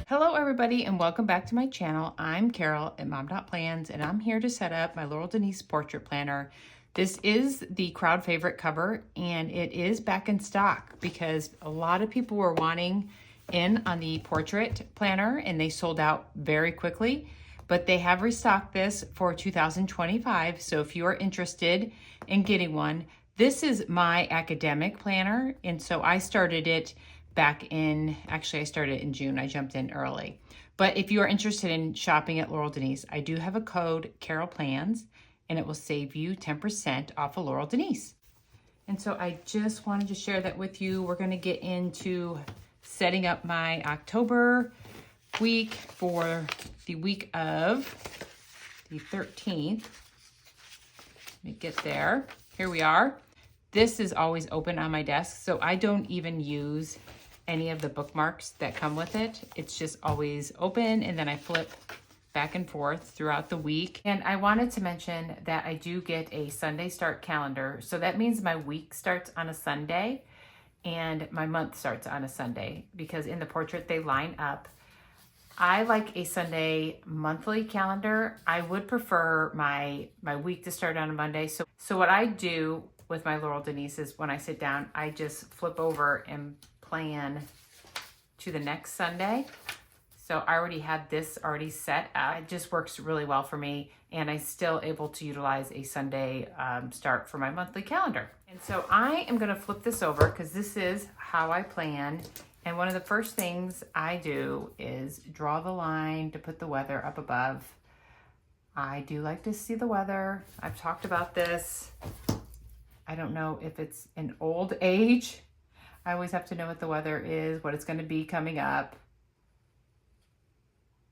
Hello everybody and welcome back to my channel. I'm Carol at Mom.Plans and I'm here to set up my Laurel Denise portrait planner. This is the crowd favorite cover and it is back in stock because a lot of people were wanting in on the portrait planner and they sold out very quickly. But they have restocked this for 2025. So if you are interested in getting one, this is my academic planner. And so I started it back in, actually I started in June, I jumped in early. But if you are interested in shopping at Laurel Denise, I do have a code Carolplans and it will save you 10% off of Laurel Denise. And so I just wanted to share that with you. We're gonna get into setting up my October week for the week of the 13th. Let me get there. Here we are. This is always open on my desk, so I don't even use any of the bookmarks that come with it. It's just always open and then I flip back and forth throughout the week. And I wanted to mention that I do get a Sunday start calendar. So that means my week starts on a Sunday and my month starts on a Sunday because in the portrait they line up. I like a Sunday monthly calendar. I would prefer my week to start on a Monday. So what I do with my Laurel Denise is when I sit down, I just flip over and plan to the next Sunday. So I already had this already set out. It just works really well for me and I'm still able to utilize a Sunday start for my monthly calendar. And so I am gonna flip this over because this is how I plan. And one of the first things I do is draw the line to put the weather up above. I do like to see the weather. I've talked about this. I don't know if it's an old age. I always have to know what the weather is, what it's going to be coming up.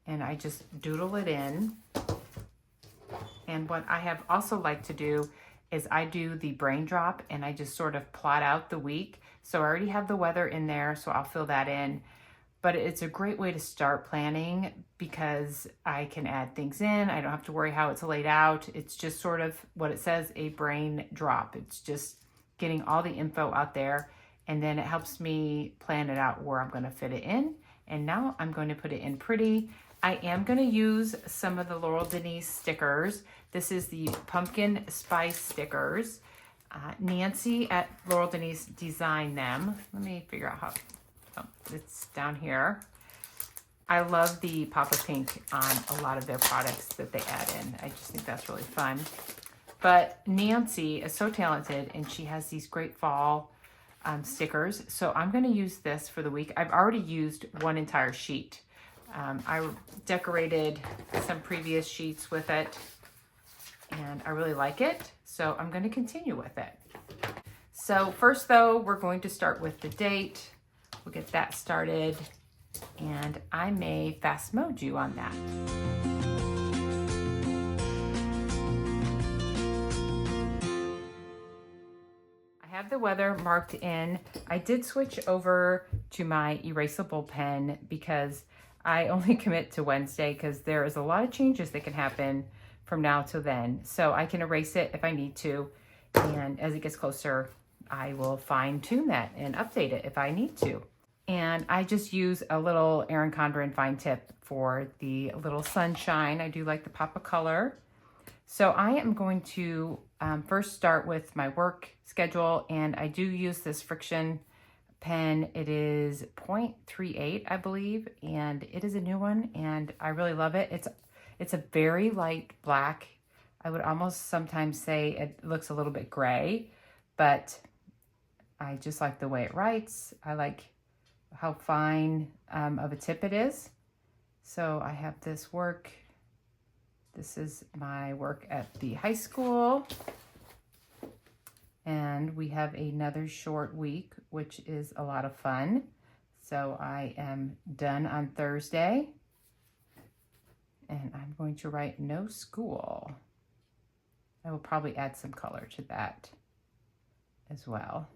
And I just doodle it in. And what I have also liked to do is I do the brain drop and I just sort of plot out the week. So I already have the weather in there, so I'll fill that in. But it's a great way to start planning because I can add things in. I don't have to worry how it's laid out. It's just sort of what it says, a brain drop. It's just getting all the info out there. And then it helps me plan it out where I'm gonna fit it in. And now I'm going to put it in pretty. I am gonna use some of the Laurel Denise stickers. This is the pumpkin spice stickers. Nancy at Laurel Denise designed them. Let me figure out how, it's down here. I love the pop of pink on a lot of their products that they add in. I just think that's really fun. But Nancy is so talented and she has these great fall stickers. So I'm gonna use this for the week. I've already used one entire sheet. I decorated some previous sheets with it and I really like it. So I'm gonna continue with it. So first though, we're going to start with the date. We'll get that started and I may fast mode you on that. I have the weather marked in. I did switch over to my erasable pen because I only commit to Wednesday because there is a lot of changes that can happen from now till then. So I can erase it if I need to. And as it gets closer, I will fine tune that and update it if I need to. And I just use a little Erin Condren fine tip for the little sunshine. I do like the pop of color. So I am going to first start with my work schedule and I do use this friction pen. It is 0.38, I believe, and it is a new one and I really love it. It's a very light black. I would almost sometimes say it looks a little bit gray, but I just like the way it writes. I like how fine of a tip it is. So I have this work. This is my work at the high school. And we have another short week, which is a lot of fun. So I am done on Thursday. And I'm going to write no school. I will probably add some color to that as well.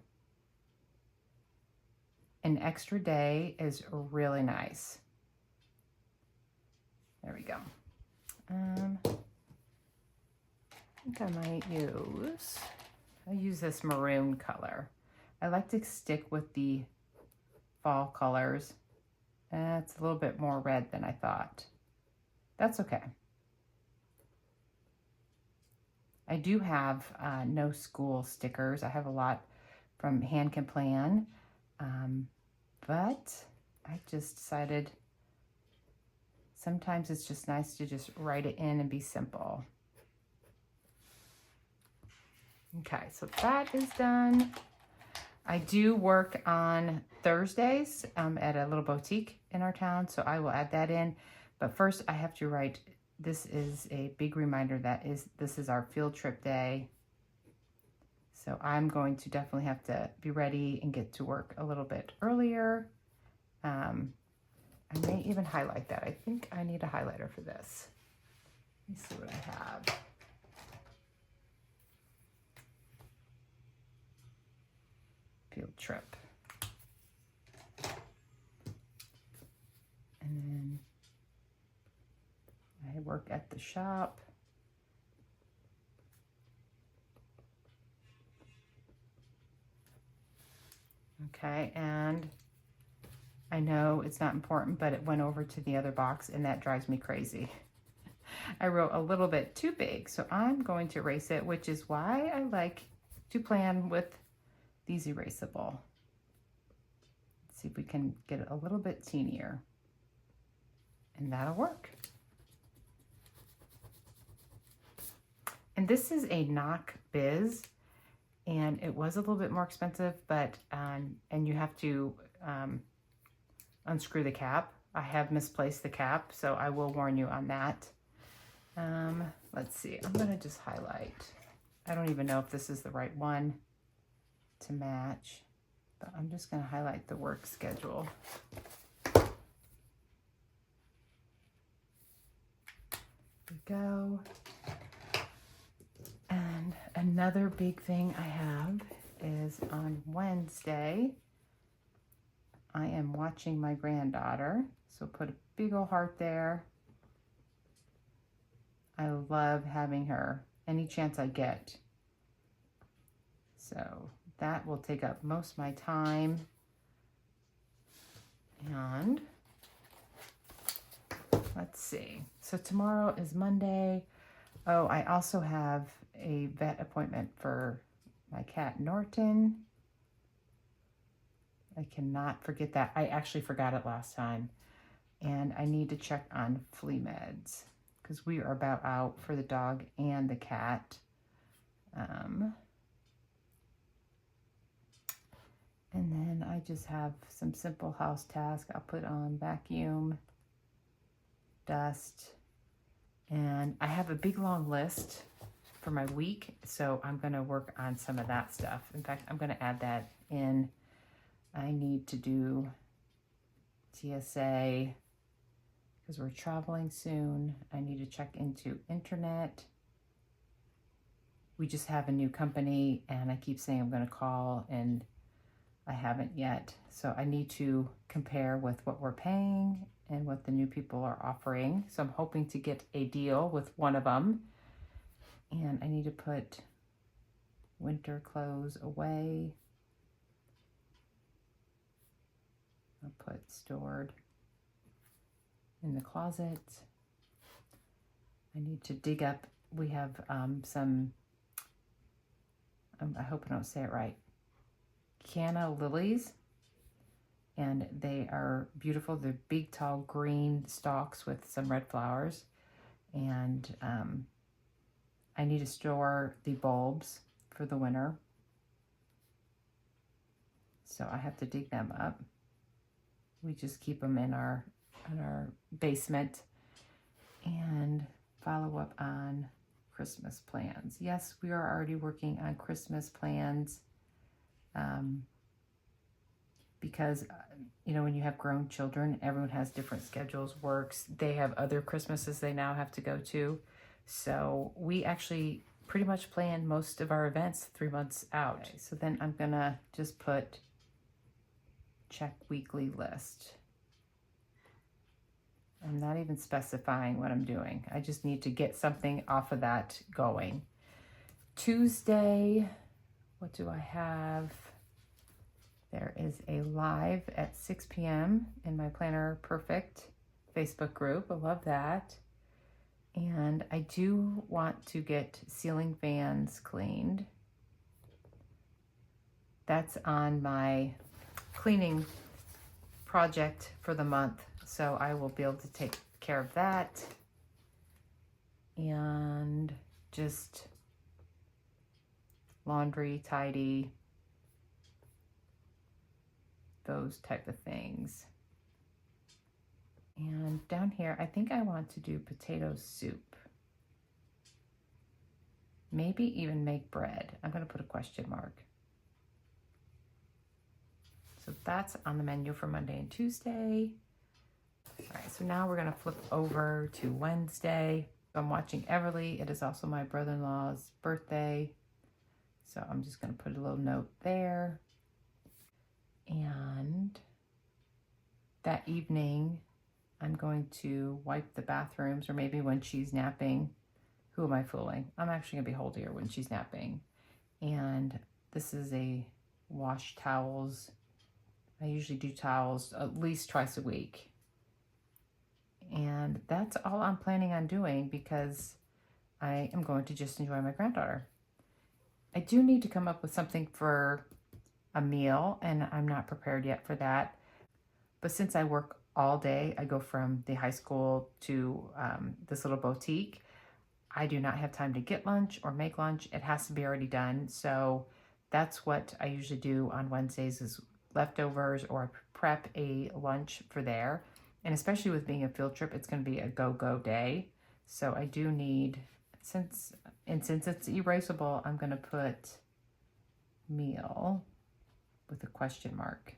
An extra day is really nice. There we go. I think I might use this maroon color. I like to stick with the fall colors That's a little bit more red than I thought. That's okay. I do have no school stickers. I have a lot from Hand Can Plan, but I just decided sometimes it's just nice to just write it in and be simple. Okay, so that is done. I do work on Thursdays at a little boutique in our town, so I will add that in. But first I have to write, this is a big reminder that this is our field trip day. So I'm going to definitely have to be ready and get to work a little bit earlier. I may even highlight that. I think I need a highlighter for this. Let me see what I have. Field trip. And then I work at the shop. Okay, and I know it's not important, but it went over to the other box and that drives me crazy. I wrote a little bit too big, so I'm going to erase it, which is why I like to plan with these erasable. Let's see if we can get it a little bit teenier, and that'll work. And this is a Knock Biz, and it was a little bit more expensive, but and you have to unscrew the cap. I have misplaced the cap, so I will warn you on that. Let's see, I'm gonna just highlight. I don't even know if this is the right one to match, but I'm just gonna highlight the work schedule. There we go. And another big thing I have is on Wednesday, I am watching my granddaughter. So put a big old heart there. I love having her any chance I get. So that will take up most of my time. And let's see. So tomorrow is Monday. Oh, I also have a vet appointment for my cat Norton. I cannot forget that. I actually forgot it last time. And I need to check on flea meds because we are about out for the dog and the cat. And then I just have some simple house tasks. I'll put on vacuum, dust, and I have a big long list for my week, so I'm gonna work on some of that stuff. In fact, I'm gonna add that in. I need to do TSA because we're traveling soon. I need to check into internet. We just have a new company and I keep saying I'm gonna call and I haven't yet. So I need to compare with what we're paying and what the new people are offering. So I'm hoping to get a deal with one of them. And I need to put winter clothes away. I'll put stored in the closet. I need to dig up, we have some, I hope I don't say it right, canna lilies, and they are beautiful. They're big, tall, green stalks with some red flowers, and I need to store the bulbs for the winter, so I have to dig them up. We just keep them in our basement, and follow up on Christmas plans. Yes, we are already working on Christmas plans. Because, you know, when you have grown children, everyone has different schedules, works. They have other Christmases they now have to go to. So we actually pretty much plan most of our events 3 months out. Okay, so then I'm gonna just put check weekly list. I'm not even specifying what I'm doing. I just need to get something off of that going. Tuesday, what do I have? There is a live at 6 p.m. in my Planner Perfect Facebook group. I love that. And I do want to get ceiling fans cleaned. That's on my cleaning project for the month, so I will be able to take care of that. And just laundry, tidy, those type of things. And down here, I think I want to do potato soup. Maybe even make bread. I'm going to put a question mark. So that's on the menu for Monday and Tuesday. All right, so now we're going to flip over to Wednesday. I'm watching Everly. It is also my brother-in-law's birthday. So I'm just going to put a little note there. And that evening, I'm going to wipe the bathrooms, or maybe when she's napping. Who am I fooling? I'm actually going to be holding her when she's napping. And this is a wash towels. I usually do towels at least twice a week. And that's all I'm planning on doing because I am going to just enjoy my granddaughter. I do need to come up with something for a meal, and I'm not prepared yet for that. But since I work all day, I go from the high school to this little boutique. I do not have time to get lunch or make lunch. It has to be already done. So that's what I usually do on Wednesdays, is leftovers or prep a lunch for there. And especially with being a field trip, it's going to be a go-go day. So I do need, since it's erasable, I'm going to put meal with a question mark.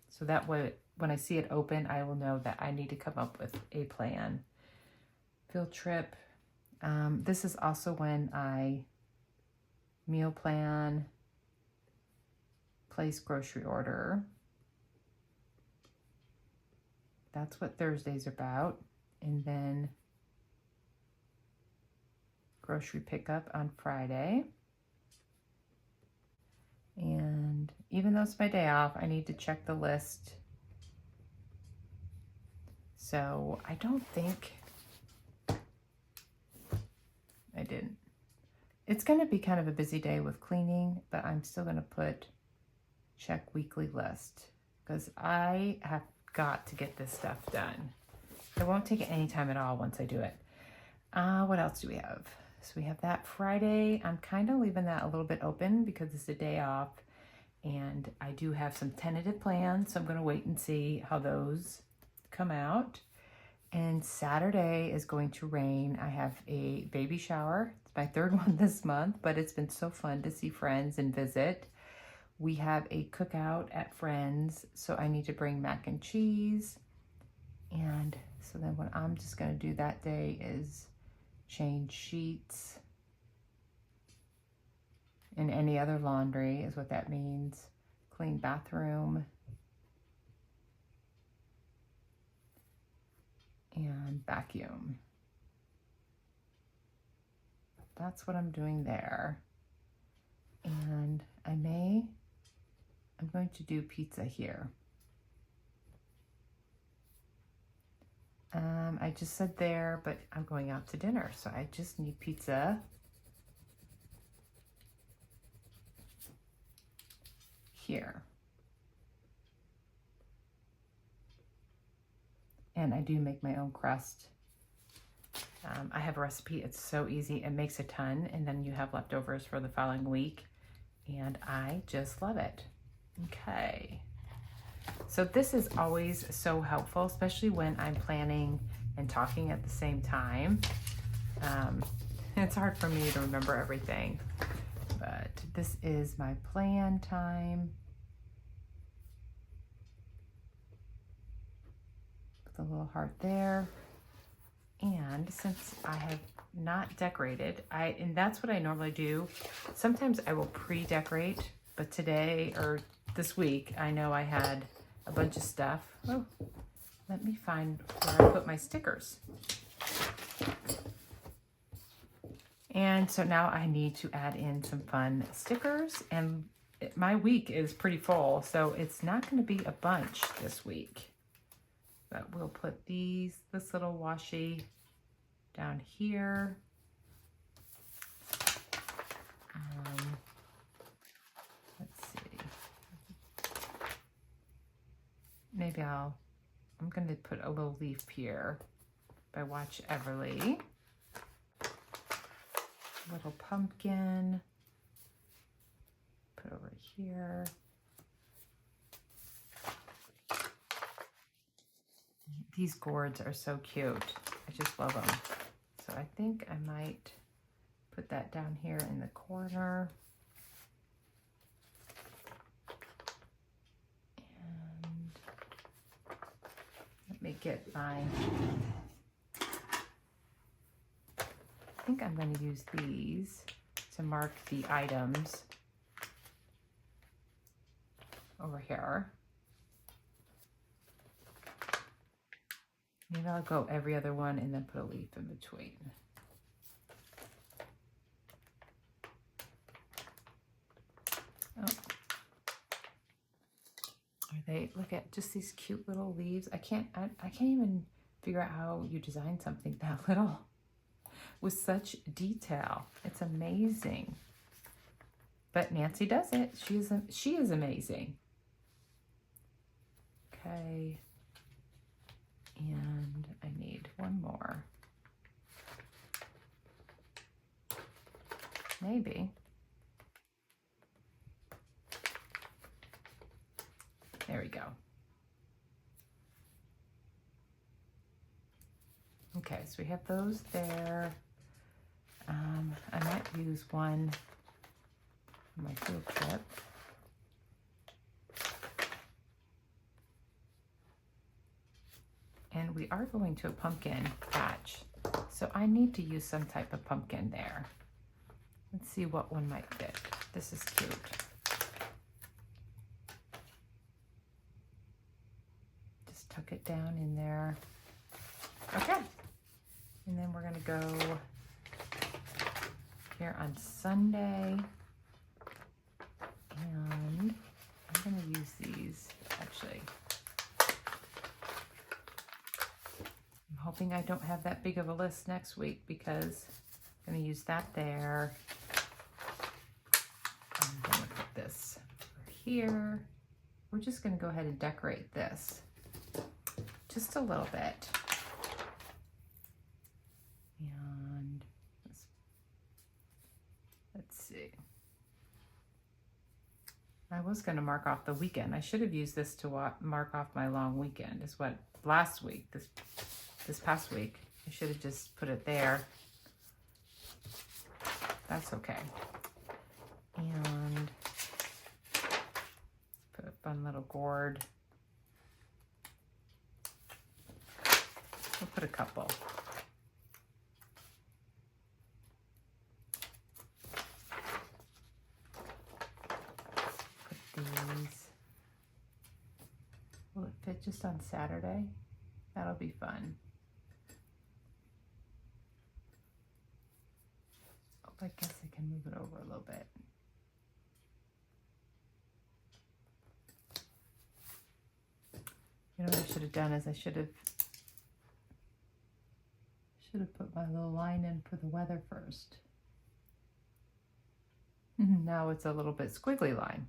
So that way, when I see it open, I will know that I need to come up with a plan. Field trip. This is also when I meal plan, place grocery order. That's what Thursday's about. And then grocery pickup on Friday. And even though it's my day off, I need to check the list. So I don't think I didn't. It's going to be kind of a busy day with cleaning, but I'm still going to put check weekly list because I have got to get this stuff done. It won't take any time at all once I do it. What else do we have? So we have that Friday. I'm kind of leaving that a little bit open because it's a day off, and I do have some tentative plans, so I'm going to wait and see how those come out. And Saturday is going to rain. I have a baby shower. It's my third one this month, but it's been so fun to see friends and visit. We have a cookout at friends, so I need to bring mac and cheese. And so then what I'm just going to do that day is change sheets and any other laundry is what that means. Clean bathroom. And vacuum. That's what I'm doing there. And I'm going to do pizza here. I just said there, but I'm going out to dinner, so I just need pizza here. And I do make my own crust. I have a recipe. It's so easy. It makes a ton, and then you have leftovers for the following week, and I just love it. Okay. So this is always so helpful, especially when I'm planning and talking at the same time. It's hard for me to remember everything, but this is my plan time. Put the little heart there. And since I have not decorated, and that's what I normally do. Sometimes I will pre-decorate, but today or this week, I know I had a bunch of stuff. Oh, let me find where I put my stickers. And so now I need to add in some fun stickers. And my week is pretty full, so it's not going to be a bunch this week. But we'll put this little washi down here. Let's see. Maybe I'm going to put a little leaf here by Watch Everly. Little pumpkin. Put over here. These gourds are so cute. I just love them. So I think I might put that down here in the corner. And let me get my, I think I'm going to use these to mark the items over here. Maybe I'll go every other one and then put a leaf in between. Oh. Are they, look at just these cute little leaves. I can't even figure out how you design something that little with such detail. It's amazing. But Nancy does it. She is amazing. Okay. And I need one more. Maybe. There we go. Okay, so we have those there. I might use one for my field trip. And we are going to a pumpkin patch, so I need to use some type of pumpkin there. Let's see what one might fit. This is cute. Just tuck it down in there. Okay. And then we're gonna go here on Sunday. And I'm gonna use these, actually. I'm hoping I don't have that big of a list next week because I'm going to use that there. I'm going to put this over here. We're just going to go ahead and decorate this just a little bit. And let's see. I was going to mark off the weekend. I should have used this to mark off my long weekend. Is what last week, this past week. I should have just put it there. That's okay. And put a fun little gourd. We'll put a couple. Put these. Will it fit just on Saturday? That'll be fun. I guess I can move it over a little bit. You know what I should have done is I should have put my little line in for the weather first. Now it's a little bit squiggly line.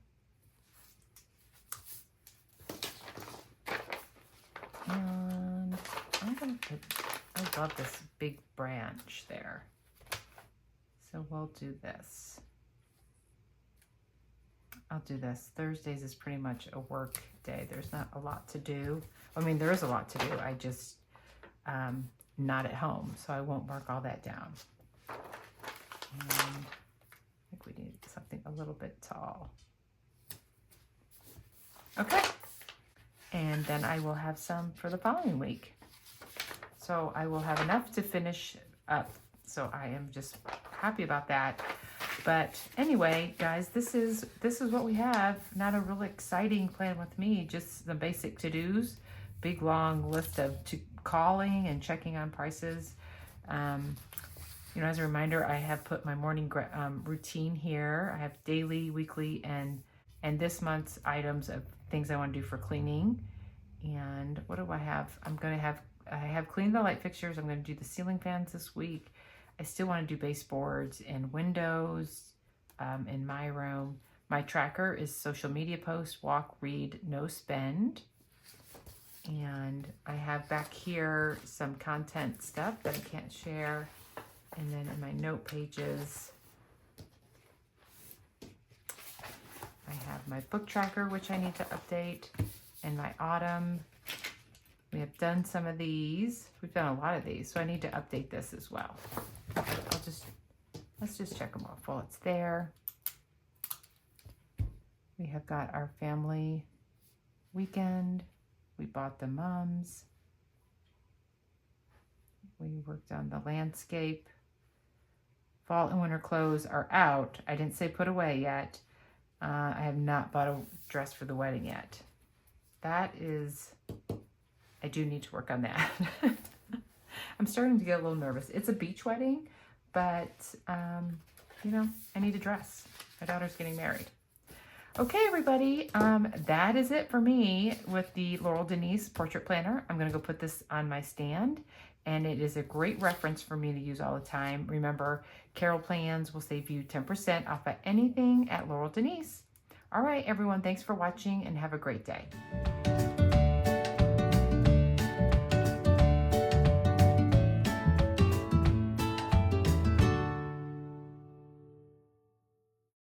And I'm gonna put, I love this big branch there. So we'll do this. I'll do this. Thursdays is pretty much a work day. There's not a lot to do. I mean, there is a lot to do. I just, not at home, so I won't mark all that down. And I think we need something a little bit tall. Okay. And then I will have some for the following week. So I will have enough to finish up. So I am just happy about that. But anyway, guys, this is what we have. Not a real exciting plan with me, just the basic to-dos, big long list of calling and checking on prices. You know, as a reminder, I have put my morning routine here. I have daily, weekly, and and this month's items of things I want to do for cleaning. And what do I have? I have cleaned the light fixtures. I'm going to do the ceiling fans this week. I still want to do baseboards and windows in my room. My tracker is social media posts, walk, read, no spend. And I have back here some content stuff that I can't share. And then in my note pages, I have my book tracker, which I need to update, and my autumn. We have done some of these. We've done a lot of these, so I need to update this as well. Let's just check them off while it's there. We have got our family weekend. We bought the mums. We worked on the landscape. Fall and winter clothes are out. I didn't say put away yet. I have not bought a dress for the wedding yet. I do need to work on that. I'm starting to get a little nervous. It's a beach wedding, but you know, I need a dress. My daughter's getting married. Okay, everybody, that is it for me with the Laurel Denise Portrait Planner. I'm going to go put this on my stand, and it is a great reference for me to use all the time. Remember, Carolplans will save you 10% off of anything at Laurel Denise. All right, everyone, thanks for watching, and have a great day.